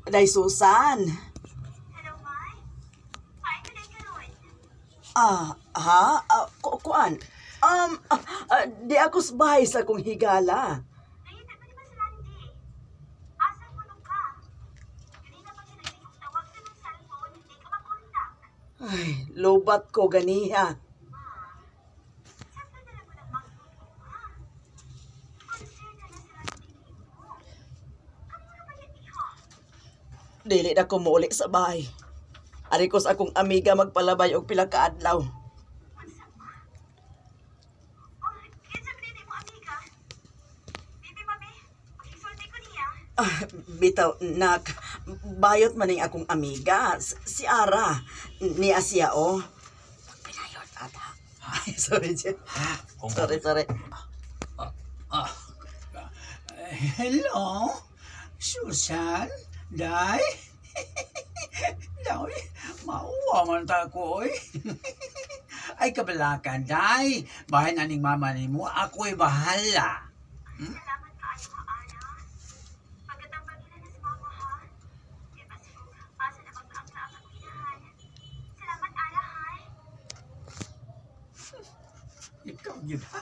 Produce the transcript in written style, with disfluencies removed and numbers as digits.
Day Susan. Hello, Mai. Paano na karon? Kuan. Di ako sabay sa akong higala. Nahita pa di ba sa Randy? Asa mo nung ka? Kanina pa siya naging tawag ka ng cellphone, hindi ka makontak. Ay, lobat ko ganiha. Sakto na lang mo ng magluto, ha? Concern ka na sa Randy mo. Kamu na ba yan, iha? Dili na ko muuli sa bahay. Ari ko sa akong amiga magpalabay og pila ka adlaw. Unsa pa? Oh, kinsa ba din mo, amiga? Bibi, mami, pakisulti ko niya. Bitaw, nak, bayot man ning akong amiga. Si Ara, ni Asia, oh. Pagpinayot, ata. Ay, sorry, Jen. Sorry. Ah, hello, Susan, Day. Day, mauwa man ta ko, oy. Ay, kabalakan, Day. Bahay na ning mama ni mo, ako'y bahala. Salamat kaayo ha, Ara. Pagkatambag nila na sa mama, ha? Kaya kasi kung asa na mag-aangla ang pinahan. Salamat, Ara, ha? Ikaw yun, ha?